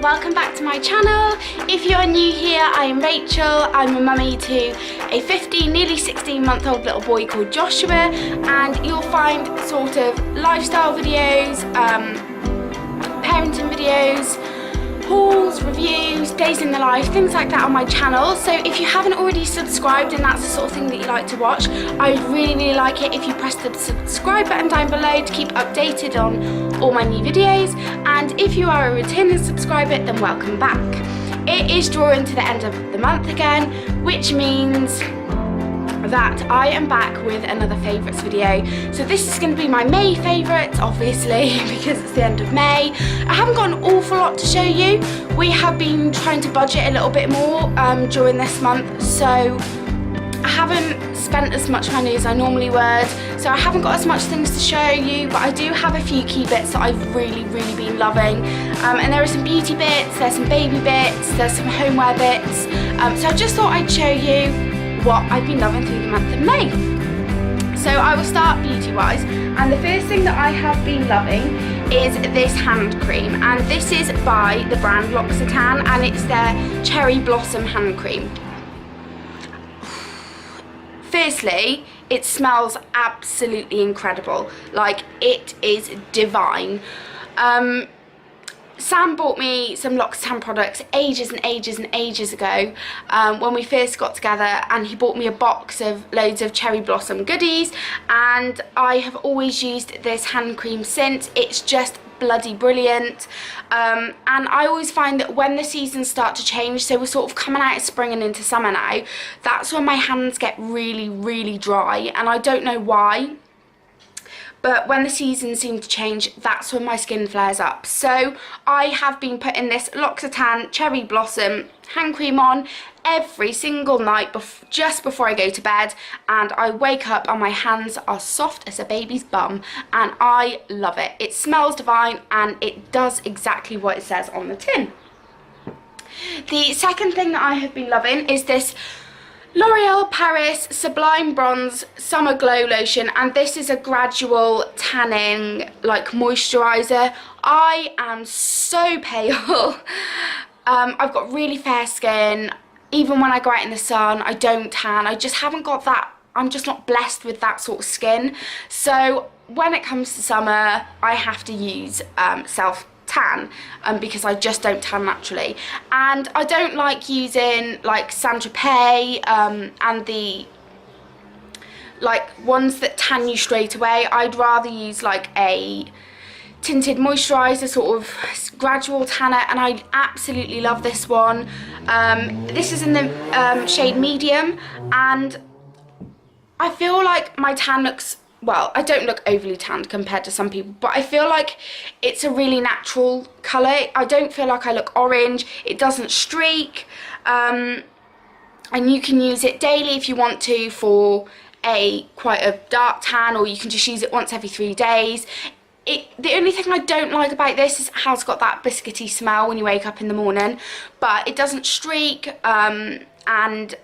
welcome back to my channel. If you're new here, I am Rachel. I'm a mummy to a 15, nearly 16-month-old little boy called Joshua, and you'll find sort of lifestyle videos, parenting videos, hauls, reviews, days in the life, things like that on my channel. So if you haven't already subscribed and that's the sort of thing that you like to watch, I would really like it if you press the subscribe button down below to keep updated on all my new videos. And if you are a returning subscriber, then welcome back. It is drawing to the end of the month again, which means that I am back with another favourites video. So this is going to be my May favourites, obviously, because it's the end of May. I haven't got an awful lot to show you. We have been trying to budget a little bit more during this month, so I haven't spent as much money as I normally would, so I haven't got as much things to show you, but I do have a few key bits that I've really been loving. And there are some beauty bits, there's some baby bits, there's some homeware bits, so I just thought I'd show you what I've been loving through the month of May. So I will start beauty wise, and the first thing that I have been loving is this hand cream, and this is by the brand L'Occitane, and it's their Cherry Blossom hand cream. Firstly, it smells absolutely incredible, like it is divine. Sam bought me some L'Occitane products ages ago when we first got together, and he bought me a box of loads of Cherry Blossom goodies, and I have always used this hand cream since. It's just bloody brilliant, and I always find that when the seasons start to change, so we're sort of coming out of spring and into summer now, that's when my hands get really dry, and I don't know why. But when the seasons seem to change, that's when my skin flares up. So I have been putting this L'Occitane Cherry Blossom hand cream on every single night just before I go to bed, and I wake up and my hands are soft as a baby's bum, and I love it. It smells divine and it does exactly what it says on the tin. The second thing that I have been loving is this L'Oreal Paris Sublime Bronze Summer Glow Lotion, and this is a gradual tanning like moisturiser. I am so pale. I've got really fair skin. Even when I go out in the sun, I don't tan. I just haven't got that, I'm just not blessed with that sort of skin. So when it comes to summer, I have to use self-tan because I just don't tan naturally. And I don't like using like Saint Tropez and the like ones that tan you straight away. I'd rather use like a tinted moisturiser, sort of gradual tanner, and I absolutely love this one. This is in the shade medium, and I feel like my tan looks, well, I don't look overly tanned compared to some people, but I feel like it's a really natural colour. I don't feel like I look orange, it doesn't streak, and you can use it daily if you want to for quite a dark tan, or you can just use it once every 3 days. The only thing I don't like about this is how it's got that biscuity smell when you wake up in the morning, but it doesn't streak, and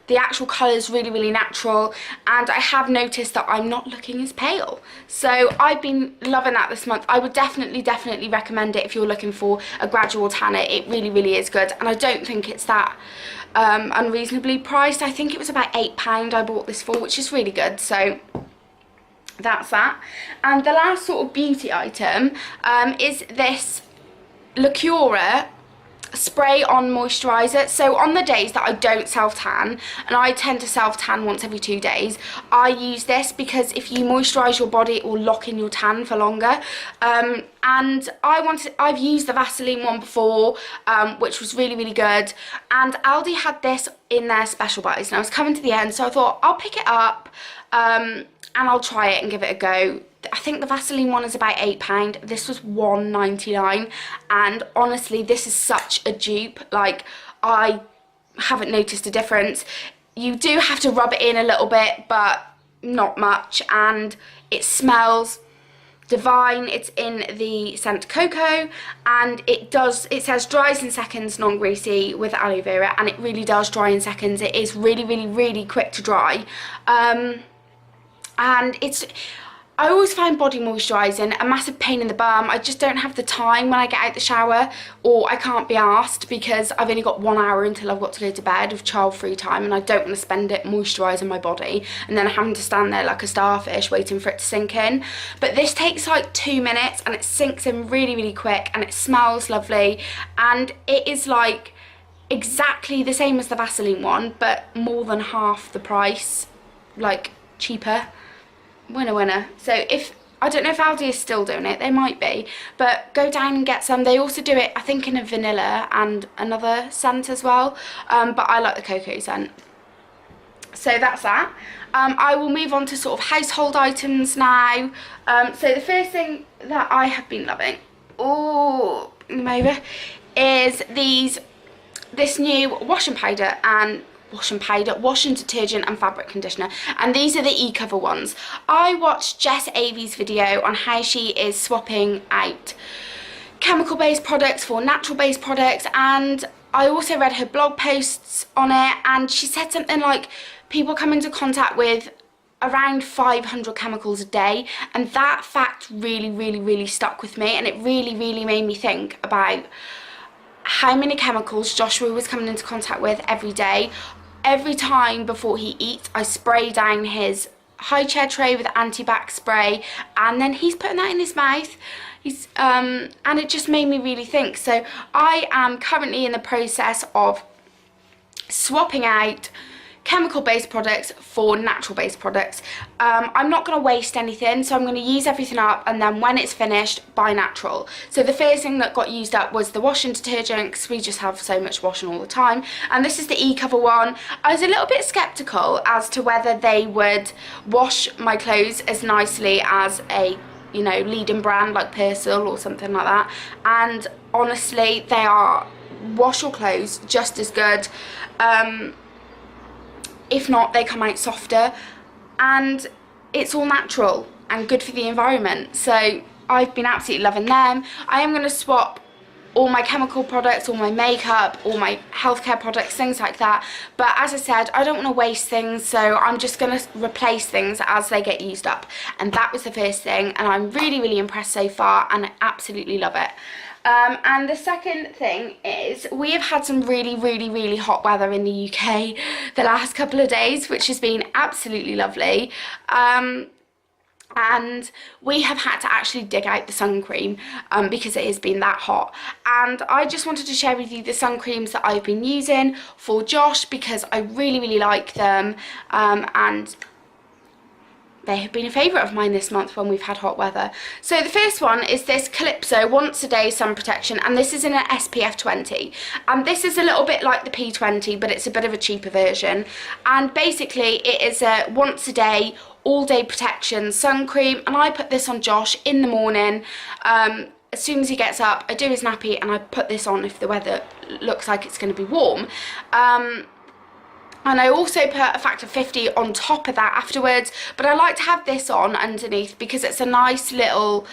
the actual colour is really natural, and I have noticed that I'm not looking as pale. So I've been loving that this month. I would definitely recommend it if you're looking for a gradual tanner. It really is good, and I don't think it's that unreasonably priced. I think it was about £8 I bought this for, which is really good. So that's that. And the last sort of beauty item is this Lacura spray on moisturiser. So on the days that I don't self tan, and I tend to self tan once every 2 days, I use this because if you moisturise your body, it will lock in your tan for longer. And I've used the Vaseline one before, which was really good, and Aldi had this in their special buys, and I was coming to the end, so I thought I'll pick it up and I'll try it and give it a go. I think the Vaseline one is about £8. This was £1.99, and honestly, this is such a dupe. Like, I haven't noticed a difference. You do have to rub it in a little bit, but not much, and it smells divine. It's in the scent Cocoa, and it says dries in seconds, non-greasy, with aloe vera, and it really does dry in seconds. It is really quick to dry, and I always find body moisturising a massive pain in the bum. I just don't have the time when I get out the shower, or I can't be asked because I've only got 1 hour until I've got to go to bed of child-free time, and I don't want to spend it moisturising my body and then having to stand there like a starfish waiting for it to sink in. But this takes like 2 minutes and it sinks in really, really quick, and it smells lovely, and it is like exactly the same as the Vaseline one, but more than half the price, like cheaper. Winner, winner. So if, I don't know if Aldi is still doing it, they might be, but go down and get some. They also do it, I think, in a vanilla and another scent as well, but I like the cocoa scent. So that's that. I will move on to sort of household items now. So the first thing that I have been loving, oh, over, is this new washing detergent and fabric conditioner, and these are the e-cover ones. I watched Jess Avey's video on how she is swapping out chemical based products for natural based products, and I also read her blog posts on it, and she said something like people come into contact with around 500 chemicals a day, and that fact really stuck with me, and it really made me think about how many chemicals Joshua was coming into contact with every day. Every time before he eats, I spray down his high chair tray with anti-bac spray, and then he's putting that in his mouth. And it just made me really think. So I am currently in the process of swapping out chemical-based products for natural-based products. I'm not going to waste anything, so I'm going to use everything up, and then when it's finished, buy natural. So the first thing that got used up was the washing detergent, because we just have so much washing all the time, and this is the e-cover one. I was a little bit sceptical as to whether they would wash my clothes as nicely as a, you know, leading brand like Persil or something like that, and honestly they are wash your clothes just as good. If not, they come out softer, and it's all natural and good for the environment. So I've been absolutely loving them. I am going to swap all my chemical products, all my makeup, all my healthcare products, things like that. But as I said, I don't want to waste things, so I'm just going to replace things as they get used up. And that was the first thing, and I'm really impressed so far, and I absolutely love it. And the second thing is, we have had some really hot weather in the UK the last couple of days, which has been absolutely lovely. And we have had to actually dig out the sun cream because it has been that hot, and I just wanted to share with you the sun creams that I've been using for Josh, because I really like them, and they have been a favourite of mine this month when we've had hot weather. So the first one is this Calypso Once a Day Sun Protection, and this is in an SPF 20. And this is a little bit like the P20, but it's a bit of a cheaper version. And basically it is a once a day, all day protection sun cream, and I put this on Josh in the morning. As soon as he gets up, I do his nappy and I put this on if the weather looks like it's going to be warm. And I also put a factor 50 on top of that afterwards, but I like to have this on underneath because it's a nice little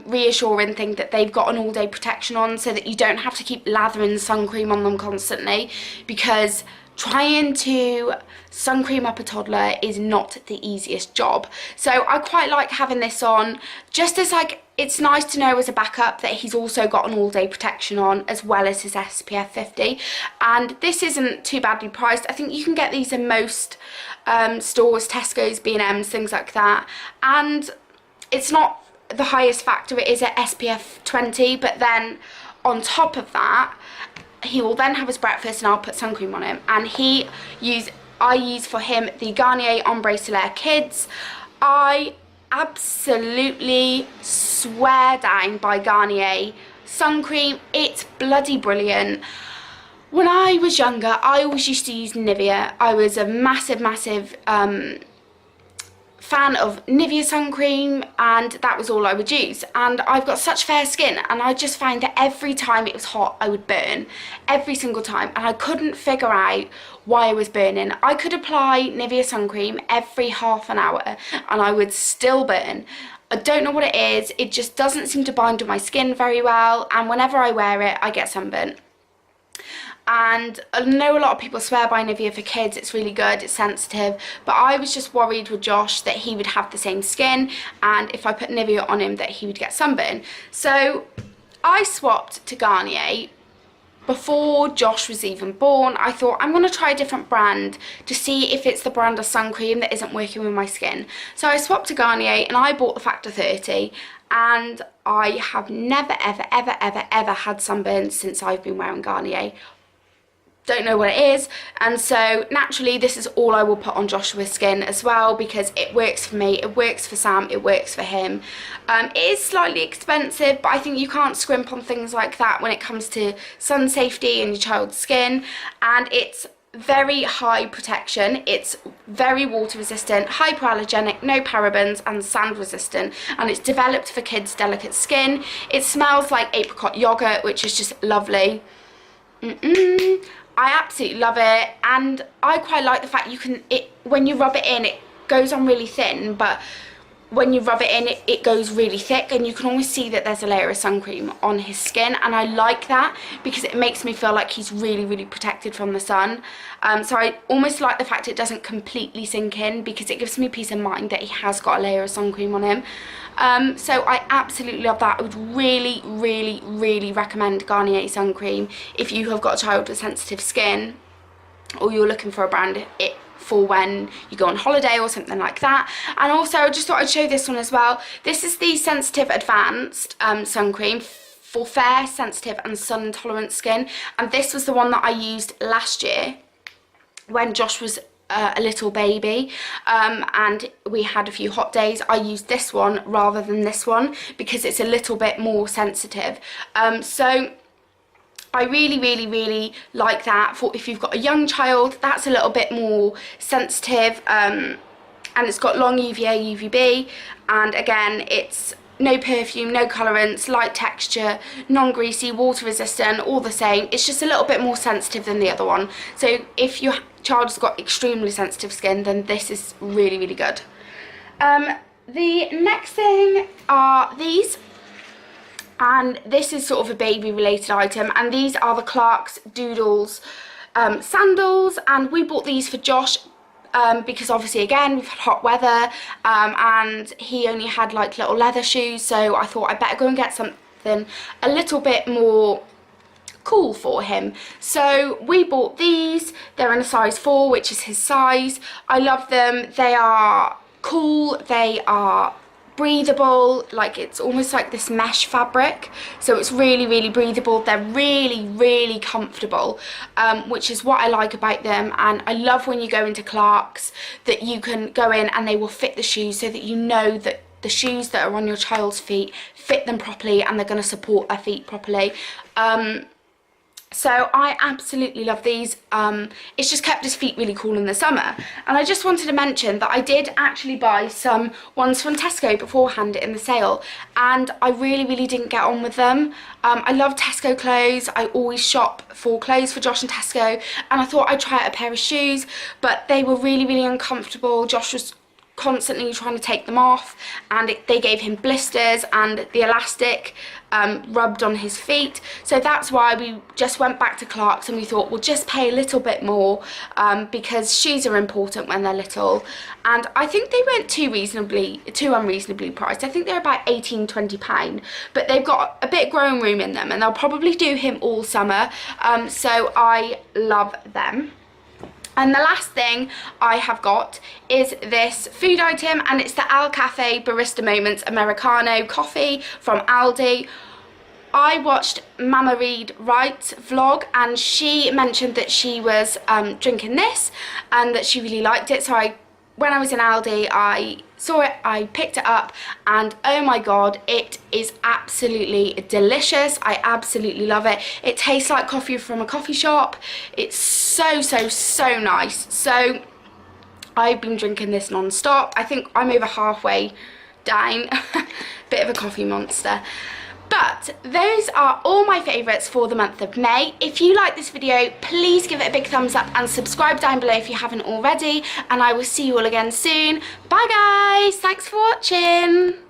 reassuring thing that they've got an all-day protection on, so that you don't have to keep lathering sun cream on them constantly, because trying to sun cream up a toddler is not the easiest job. So I quite like having this on, just as like, it's nice to know as a backup that he's also got an all-day protection on as well as his SPF 50. And this isn't too badly priced. I think you can get these in most stores, Tesco's, B&M's, things like that. And it's not the highest factor, it is at SPF 20, but then on top of that, he will then have his breakfast and I'll put sun cream on him. And I use for him the Garnier Ombre Solaire Kids. I absolutely swear down by Garnier sun cream. It's bloody brilliant. When I was younger, I always used to use Nivea. I was a massive fan of Nivea sun cream, and that was all I would use. And I've got such fair skin, and I just find that every time it was hot I would burn, every single time, and I couldn't figure out why I was burning. I could apply Nivea sun cream every half an hour and I would still burn. I don't know what it is, it just doesn't seem to bind to my skin very well, and whenever I wear it I get sunburnt. and I know a lot of people swear by Nivea for kids. It's really good, it's sensitive, but I was just worried with Josh that he would have the same skin, and if I put Nivea on him that he would get sunburn. So I swapped to Garnier. Before Josh was even born, I thought I'm going to try a different brand to see if it's the brand of sun cream that isn't working with my skin. So I swapped to Garnier and I bought the Factor 30, and I have never ever had sunburn since I've been wearing Garnier. Don't know what it is, and so naturally this is all I will put on Joshua's skin as well, because it works for me, it works for Sam, it works for him. It is slightly expensive, but I think you can't scrimp on things like that when it comes to sun safety and your child's skin. And it's very high protection, it's very water resistant, hypoallergenic, no parabens, and sand resistant, and it's developed for kids' delicate skin. It smells like apricot yogurt, which is just lovely. I absolutely love it, and I quite like the fact when you rub it in, it goes on really thin, but when you rub it in, it goes really thick, and you can always see that there's a layer of sun cream on his skin, and I like that because it makes me feel like he's really protected from the sun. So I almost like the fact it doesn't completely sink in, because it gives me peace of mind that he has got a layer of sun cream on him. So I absolutely love that. I would really recommend Garnier sun cream if you have got a child with sensitive skin, or you're looking for a brand for when you go on holiday or something like that. And also I just thought I'd show this one as well. This is the Sensitive Advanced sun cream for fair, sensitive and sun intolerant skin, and this was the one that I used last year when Josh was a little baby, and we had a few hot days. I used this one rather than this one because it's a little bit more sensitive. So I really like that for if you've got a young child that's a little bit more sensitive, and it's got long UVA, UVB, and again it's no perfume, no colorants, light texture, non-greasy, water resistant, all the same. It's just a little bit more sensitive than the other one. So if your child's got extremely sensitive skin, then this is really good. The next thing are these, and this is sort of a baby related item, and these are the Clarks Doodles sandals, and we bought these for Josh because obviously again we've had hot weather, and he only had like little leather shoes, so I thought I'd better go and get something a little bit more cool for him. So we bought these. They're in a size 4, which is his size. I love them. They are cool, they are breathable, like it's almost like this mesh fabric, so it's really breathable. They're really comfortable, which is what I like about them. And I love when you go into Clarks that you can go in and they will fit the shoes, so that you know that the shoes that are on your child's feet fit them properly and they're going to support their feet properly. So I absolutely love these. It's just kept his feet really cool in the summer. And I just wanted to mention that I did actually buy some ones from Tesco beforehand in the sale, and I really didn't get on with them. I love Tesco clothes. I always shop for clothes for Josh and Tesco, and I thought I'd try out a pair of shoes, but they were really uncomfortable. Josh was constantly trying to take them off, and they gave him blisters, and the elastic rubbed on his feet. So that's why we just went back to Clarks, and we thought we'll just pay a little bit more, because shoes are important when they're little. And I think they weren't too unreasonably priced. I think they're about £18–20, but they've got a bit of growing room in them, and they'll probably do him all summer. So I love them. And the last thing I have got is this food item, and it's the Al Cafe Barista Moments Americano coffee from Aldi. I watched Mama Read Wright's vlog, and she mentioned that she was drinking this and that she really liked it. So when I was in Aldi, I saw it, I picked it up, and oh my god, it is absolutely delicious. I absolutely love it. It tastes like coffee from a coffee shop. It's so nice. So I've been drinking this non-stop. I think I'm over halfway down. Bit of a coffee monster. But those are all my favourites for the month of May. If you like this video, please give it a big thumbs up and subscribe down below if you haven't already. And I will see you all again soon. Bye guys, thanks for watching.